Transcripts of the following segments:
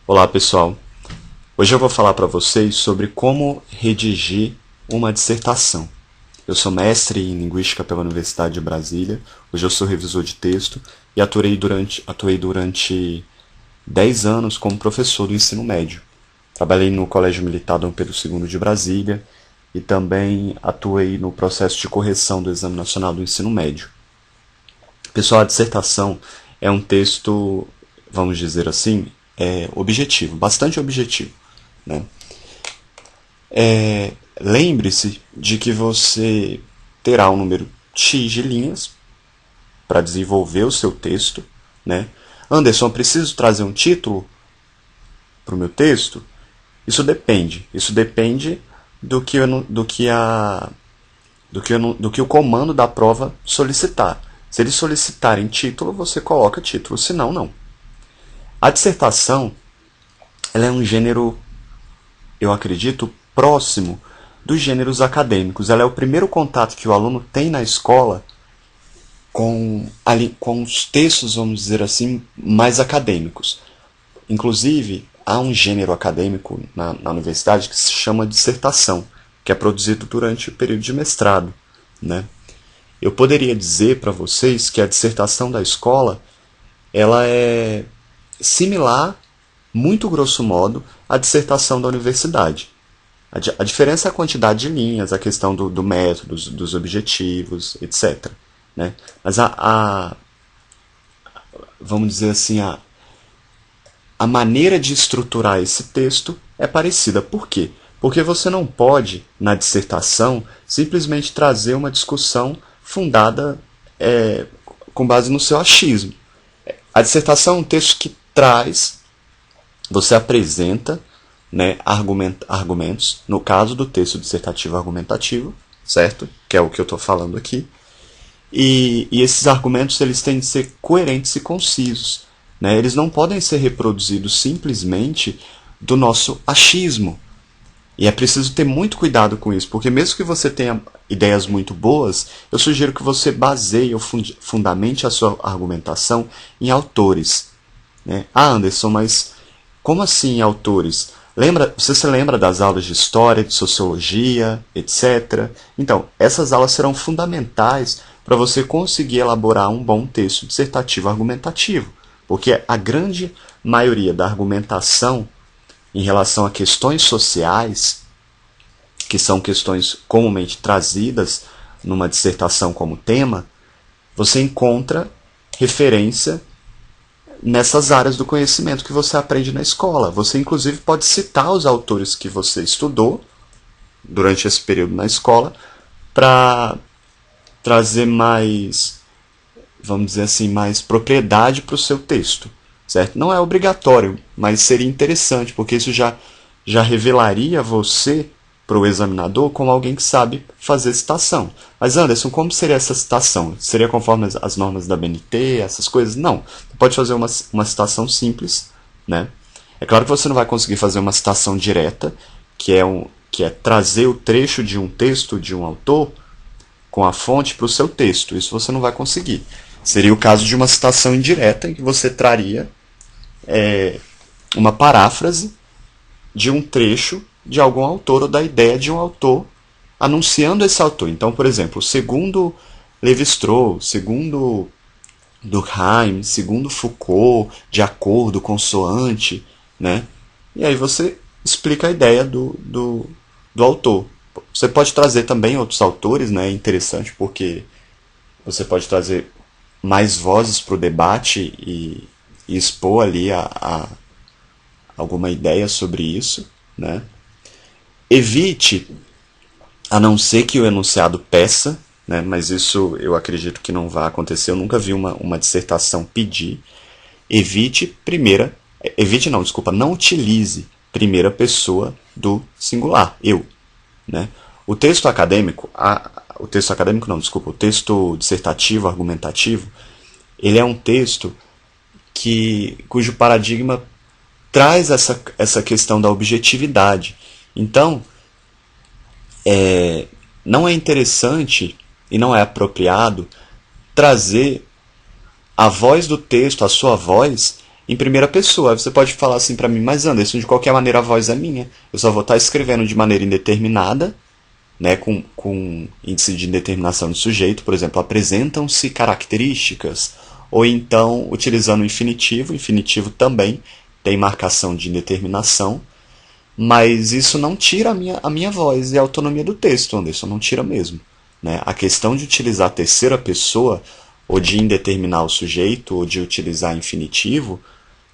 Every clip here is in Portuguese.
Olá pessoal, hoje eu vou falar para vocês sobre como redigir uma dissertação. Eu sou mestre em Linguística pela Universidade de Brasília, hoje eu sou revisor de texto e atuei durante 10 anos como professor do ensino médio. Trabalhei no Colégio Militar Dom Pedro II de Brasília e também atuei no processo de correção do Exame Nacional do Ensino Médio. Pessoal, a dissertação é um texto, vamos dizer assim, objetivo, bastante objetivo, né? Lembre-se de que você terá um número X de linhas para desenvolver o seu texto, né? Anderson, eu preciso trazer um título para o meu texto? Isso depende. Isso depende do que o comando da prova solicitar. Se eles solicitarem título, você coloca título, senão não. A dissertação, ela é um gênero, eu acredito, próximo dos gêneros acadêmicos. Ela é o primeiro contato que o aluno tem na escola com os textos, vamos dizer assim, mais acadêmicos. Inclusive, há um gênero acadêmico na universidade que se chama dissertação, que é produzido durante o período de mestrado, né? Eu poderia dizer para vocês que a dissertação da escola ela é similar, muito grosso modo, à dissertação da universidade. A diferença é a quantidade de linhas, a questão do método, dos objetivos, etc. Né? Mas vamos dizer assim, a maneira de estruturar esse texto é parecida. Por quê? Porque você não pode, na dissertação, simplesmente trazer uma discussão fundada com base no seu achismo. A dissertação é um texto que você apresenta, né, argumentos, no caso do texto dissertativo argumentativo, certo? Que é o que eu estou falando aqui. E esses argumentos eles têm de ser coerentes e concisos. Né? Eles não podem ser reproduzidos simplesmente do nosso achismo. E é preciso ter muito cuidado com isso, porque mesmo que você tenha ideias muito boas, eu sugiro que você baseie ou fundamente a sua argumentação em autores. Né? Ah, Anderson, mas como assim autores? Você se lembra das aulas de história, de sociologia, etc. Então, essas aulas serão fundamentais para você conseguir elaborar um bom texto dissertativo argumentativo, porque a grande maioria da argumentação em relação a questões sociais, que são questões comumente trazidas numa dissertação como tema, você encontra referência nessas áreas do conhecimento que você aprende na escola. Você, inclusive, pode citar os autores que você estudou durante esse período na escola para trazer mais, vamos dizer assim, mais propriedade para o seu texto. Certo? Não é obrigatório, mas seria interessante, porque isso já revelaria você para o examinador como alguém que sabe fazer citação. Mas Anderson, como seria essa citação? Seria conforme as normas da BNT, essas coisas? Não. Você pode fazer uma citação simples, né? É claro que você não vai conseguir fazer uma citação direta, que é trazer o trecho de um texto de um autor com a fonte para o seu texto. Isso você não vai conseguir. Seria o caso de uma citação indireta, em que você traria uma paráfrase de um trecho de algum autor ou da ideia de um autor, anunciando esse autor. Então, por exemplo, segundo Lévi-Strauss, segundo Durkheim, segundo Foucault, de acordo, consoante, né? E aí você explica a ideia do autor. Você pode trazer também outros autores, né? É interessante porque você pode trazer mais vozes para o debate e expor ali alguma ideia sobre isso, né? Evite, a não ser que o enunciado peça, né? Mas isso eu acredito que não vai acontecer. Eu nunca vi uma dissertação pedir. Não utilize primeira pessoa do singular, eu, né? O texto dissertativo, argumentativo, ele é um texto cujo paradigma traz essa questão da objetividade. Então, não é interessante e não é apropriado trazer a voz do texto, a sua voz, em primeira pessoa. Você pode falar assim para mim, mas Anderson, de qualquer maneira a voz é minha. Eu só vou estar escrevendo de maneira indeterminada, né, com índice de indeterminação de sujeito, por exemplo, apresentam-se características, ou então utilizando o infinitivo. O infinitivo também tem marcação de indeterminação, mas isso não tira a minha voz e a autonomia do texto, Anderson, não tira mesmo. Né? A questão de utilizar a terceira pessoa, ou de indeterminar o sujeito, ou de utilizar infinitivo,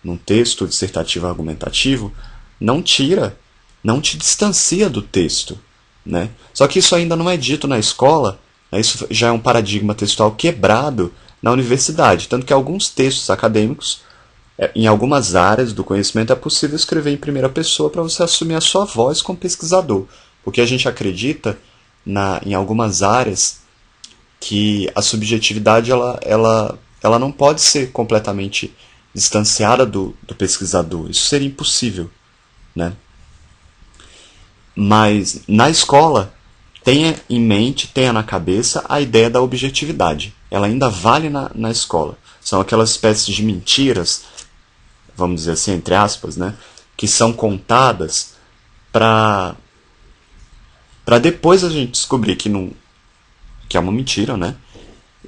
num texto dissertativo argumentativo, não tira, não te distancia do texto. Né? Só que isso ainda não é dito na escola, né? Isso já é um paradigma textual quebrado na universidade, tanto que alguns textos acadêmicos, em algumas áreas do conhecimento, é possível escrever em primeira pessoa para você assumir a sua voz como pesquisador, porque a gente acredita em algumas áreas que a subjetividade ela não pode ser completamente distanciada do pesquisador. Isso seria impossível. Né? Mas na escola, tenha em mente, tenha na cabeça a ideia da objetividade. Ela ainda vale na escola. São aquelas espécies de mentiras, vamos dizer assim, entre aspas, né, que são contadas para depois a gente descobrir que é uma mentira, né?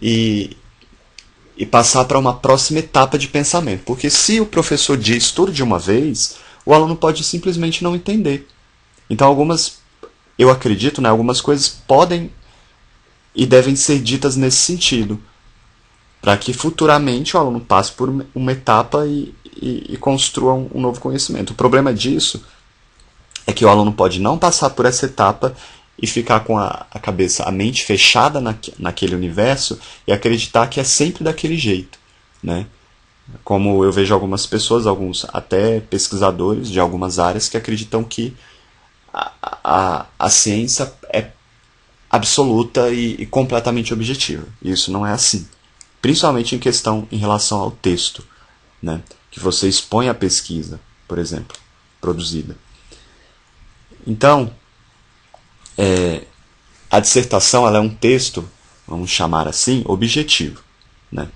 E passar para uma próxima etapa de pensamento. Porque se o professor diz tudo de uma vez, o aluno pode simplesmente não entender. Então eu acredito, né, algumas coisas podem e devem ser ditas nesse sentido, para que futuramente o aluno passe por uma etapa e construa um novo conhecimento. O problema disso é que o aluno pode não passar por essa etapa e ficar com a cabeça, a mente fechada naquele universo e acreditar que é sempre daquele jeito. Né? Como eu vejo algumas pessoas, alguns até pesquisadores de algumas áreas, que acreditam que a ciência é absoluta e completamente objetiva. E isso não é assim. Principalmente em relação ao texto, né? Que você expõe a pesquisa, por exemplo, produzida. Então, a dissertação ela é um texto, vamos chamar assim, objetivo. Né?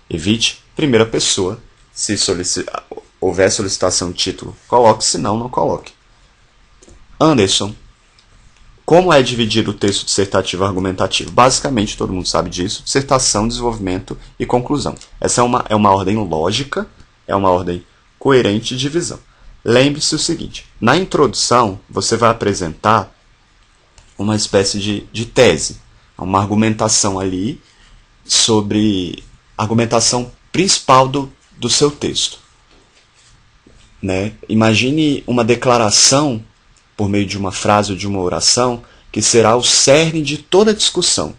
Evite primeira pessoa. Se houver solicitação de título, coloque, se não coloque. Anderson, como é dividido o texto dissertativo argumentativo? Basicamente, todo mundo sabe disso: dissertação, desenvolvimento e conclusão. Essa é uma ordem lógica, é uma ordem coerente de divisão. Lembre-se o seguinte: na introdução, você vai apresentar uma espécie de tese, uma argumentação ali sobre a argumentação principal do seu texto. Né? Imagine uma declaração por meio de uma frase ou de uma oração, que será o cerne de toda a discussão.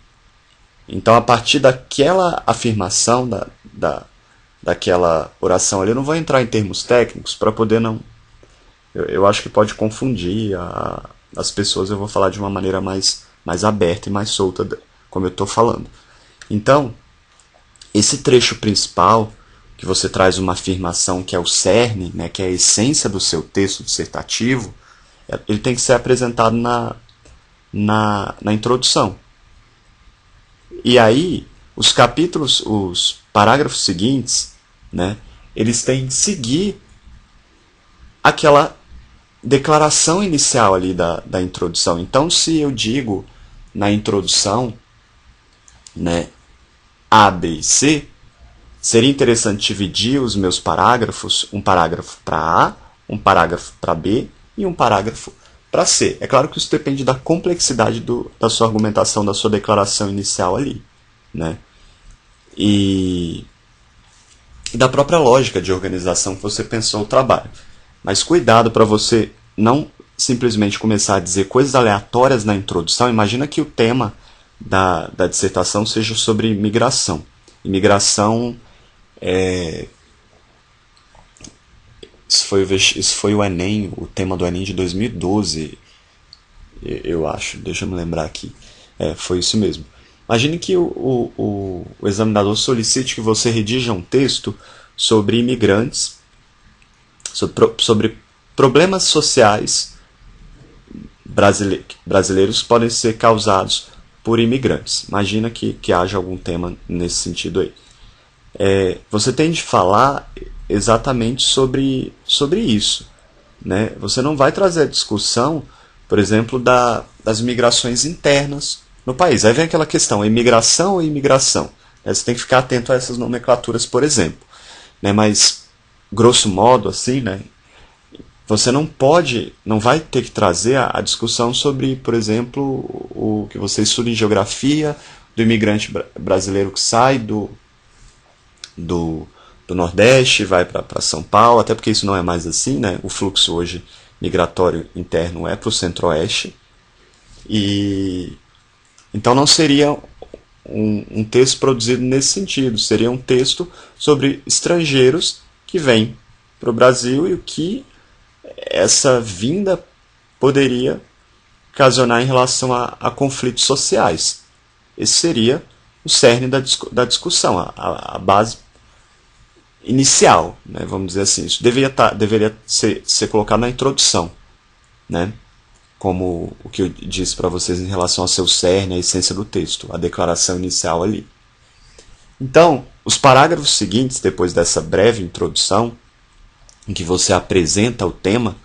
Então, a partir daquela afirmação, daquela oração ali, eu não vou entrar em termos técnicos para poder não... Eu acho que pode confundir as pessoas. Eu vou falar de uma maneira mais aberta e mais solta, como eu estou falando. Então, esse trecho principal, que você traz uma afirmação que é o cerne, né, que é a essência do seu texto dissertativo, ele tem que ser apresentado na introdução. E aí, os parágrafos seguintes, né, eles têm que seguir aquela declaração inicial ali da introdução. Então, se eu digo na introdução, né, A, B e C, seria interessante dividir os meus parágrafos, um parágrafo para A, um parágrafo para B e um parágrafo para C. É claro que isso depende da complexidade da sua argumentação, da sua declaração inicial ali. Né? E da própria lógica de organização que você pensou o trabalho. Mas cuidado para você não simplesmente começar a dizer coisas aleatórias na introdução. Imagina que o tema da dissertação seja sobre imigração. Imigração Isso foi o Enem, o tema do Enem de 2012, eu acho. Deixa eu me lembrar aqui. Foi isso mesmo. Imagine que o examinador solicite que você redija um texto sobre imigrantes, sobre problemas sociais brasileiros que podem ser causados por imigrantes. Imagina que haja algum tema nesse sentido aí. Você tem de falar exatamente sobre isso, né? Você não vai trazer a discussão, por exemplo, das migrações internas no país. Aí vem aquela questão, imigração ou imigração? Você tem que ficar atento a essas nomenclaturas, por exemplo. Né? Mas, grosso modo, assim, né? Você não vai ter que trazer a discussão sobre, por exemplo, o que você estuda em geografia, do imigrante brasileiro que sai do, do Nordeste, vai para São Paulo, até porque isso não é mais assim, né? O fluxo hoje migratório interno é para o Centro-Oeste. E então não seria um texto produzido nesse sentido, seria um texto sobre estrangeiros que vêm para o Brasil e o que essa vinda poderia ocasionar em relação a conflitos sociais. Esse seria o cerne da discussão, a base inicial, né, vamos dizer assim. Isso deveria ser colocado na introdução, né, como o que eu disse para vocês em relação ao seu cerne, a essência do texto, a declaração inicial ali. Então, os parágrafos seguintes, depois dessa breve introdução, em que você apresenta o tema,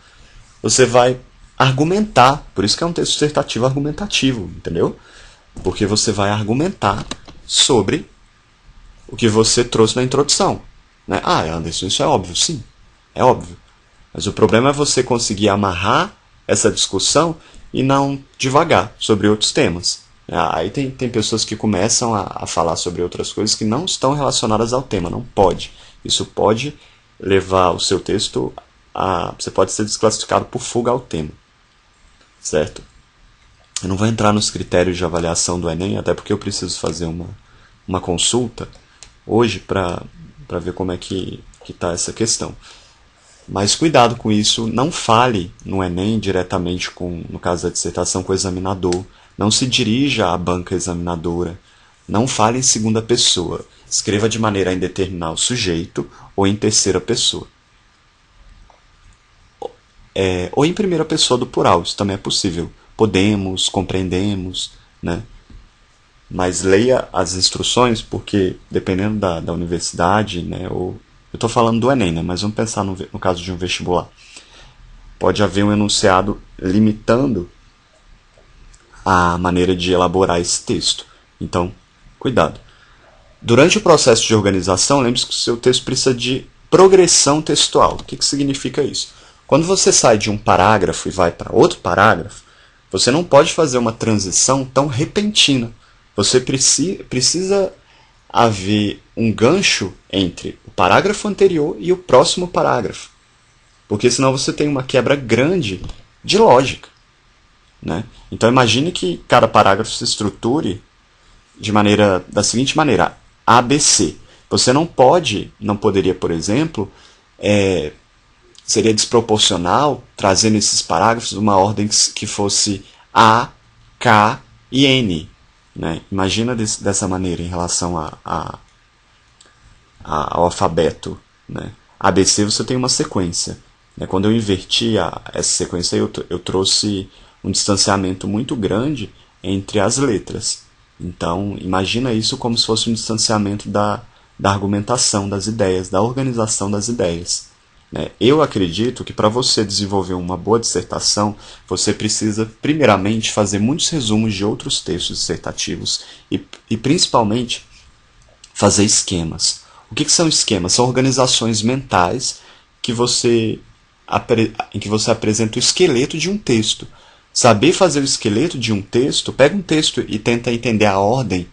você vai argumentar. Por isso que é um texto dissertativo argumentativo, entendeu? Porque você vai argumentar sobre o que você trouxe na introdução. Né? Ah, Anderson, isso é óbvio. Sim, é óbvio. Mas o problema é você conseguir amarrar essa discussão e não divagar sobre outros temas. Aí tem pessoas que começam a falar sobre outras coisas que não estão relacionadas ao tema. Não pode. Isso pode levar o seu texto a... Você pode ser desclassificado por fuga ao tema. Certo? Eu não vou entrar nos critérios de avaliação do Enem, até porque eu preciso fazer uma consulta hoje para ver como é que está essa questão. Mas cuidado com isso, não fale no Enem diretamente, no caso da dissertação, com o examinador. Não se dirija à banca examinadora. Não fale em segunda pessoa. Escreva de maneira a indeterminar o sujeito ou em terceira pessoa. Ou em primeira pessoa do plural, isso também é possível. Podemos, compreendemos, né? Mas leia as instruções, porque dependendo da universidade, né, ou eu estou falando do Enem, né, mas vamos pensar no caso de um vestibular. Pode haver um enunciado limitando a maneira de elaborar esse texto. Então, cuidado. Durante o processo de organização, lembre-se que o seu texto precisa de progressão textual. O que significa isso? Quando você sai de um parágrafo e vai para outro parágrafo, você não pode fazer uma transição tão repentina. Você precisa haver um gancho entre o parágrafo anterior e o próximo parágrafo. Porque senão você tem uma quebra grande de lógica. Né? Então imagine que cada parágrafo se estruture da seguinte maneira: ABC. Você não poderia, por exemplo, seria desproporcional trazer nesses parágrafos uma ordem que fosse A, K e N. Né? Imagina dessa maneira em relação ao alfabeto. Né? ABC você tem uma sequência. Né? Quando eu inverti essa sequência, eu trouxe um distanciamento muito grande entre as letras. Então, imagina isso como se fosse um distanciamento da argumentação das ideias, da organização das ideias. Né? Eu acredito que para você desenvolver uma boa dissertação, você precisa, primeiramente, fazer muitos resumos de outros textos dissertativos e principalmente, fazer esquemas. O que são esquemas? São organizações mentais em que você apresenta o esqueleto de um texto. Saber fazer o esqueleto de um texto, pega um texto e tenta entender a ordem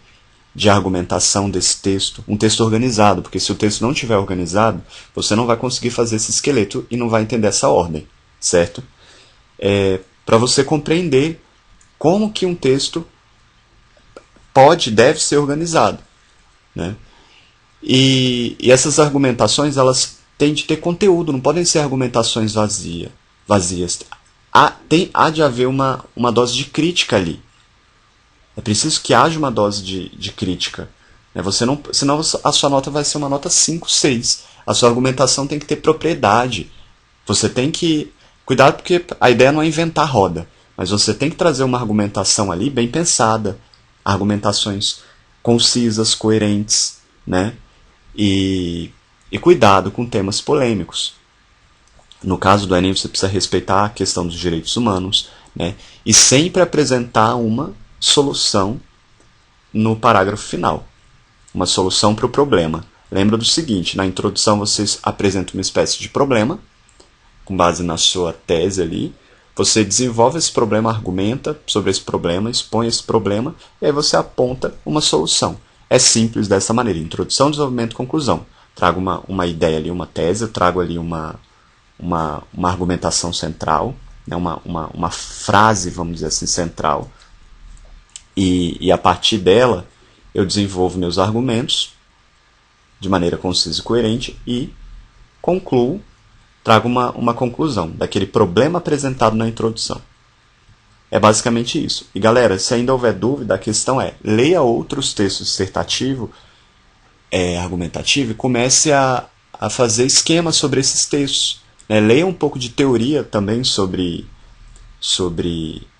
de argumentação desse texto, um texto organizado, porque se o texto não estiver organizado, você não vai conseguir fazer esse esqueleto e não vai entender essa ordem, certo? Para você compreender como que um texto deve ser organizado. Né? E essas argumentações, elas têm de ter conteúdo, não podem ser argumentações vazias. Há de haver uma dose de crítica ali. É preciso que haja uma dose de crítica. Senão a sua nota vai ser uma nota 5, 6. A sua argumentação tem que ter propriedade. Você tem que... Cuidado, porque a ideia não é inventar roda. Mas você tem que trazer uma argumentação ali bem pensada. Argumentações concisas, coerentes. Né? E E cuidado com temas polêmicos. No caso do Enem, você precisa respeitar a questão dos direitos humanos, né? E sempre apresentar uma solução no parágrafo final. Uma solução para o problema. Lembra do seguinte, na introdução você apresenta uma espécie de problema, com base na sua tese ali. Você desenvolve esse problema, argumenta sobre esse problema, expõe esse problema, e aí você aponta uma solução. É simples dessa maneira. Introdução, desenvolvimento, conclusão. Trago uma ideia ali, uma tese, eu trago ali uma argumentação central, né, uma frase, vamos dizer assim, central, e a partir dela eu desenvolvo meus argumentos de maneira concisa e coerente e concluo, trago uma conclusão daquele problema apresentado na introdução. É basicamente isso. E galera, se ainda houver dúvida, a questão é, leia outros textos dissertativos, argumentativo, e comece a fazer esquemas sobre esses textos. Leia um pouco de teoria também sobre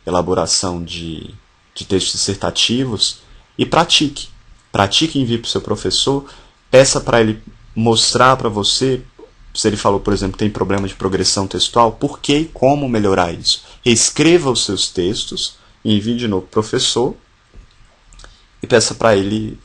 elaboração de textos dissertativos e pratique. Pratique e envie para o seu professor, peça para ele mostrar para você, se ele falou, por exemplo, tem problema de progressão textual, por que e como melhorar isso. Reescreva os seus textos, envie de novo para o professor e peça para ele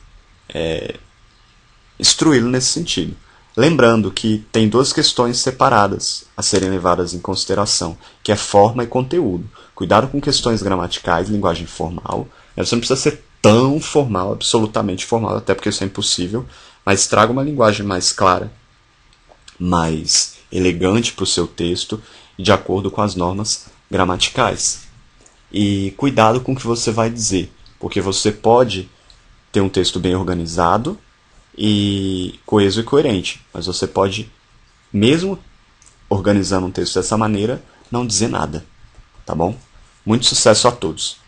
instruí-lo nesse sentido. Lembrando que tem duas questões separadas a serem levadas em consideração, que é forma e conteúdo. Cuidado com questões gramaticais, linguagem formal. Você não precisa ser tão formal, absolutamente formal, até porque isso é impossível, mas traga uma linguagem mais clara, mais elegante para o seu texto e de acordo com as normas gramaticais. E cuidado com o que você vai dizer, porque você pode ter um texto bem organizado e coeso e coerente, mas você pode, mesmo organizando um texto dessa maneira, não dizer nada, tá bom? Muito sucesso a todos!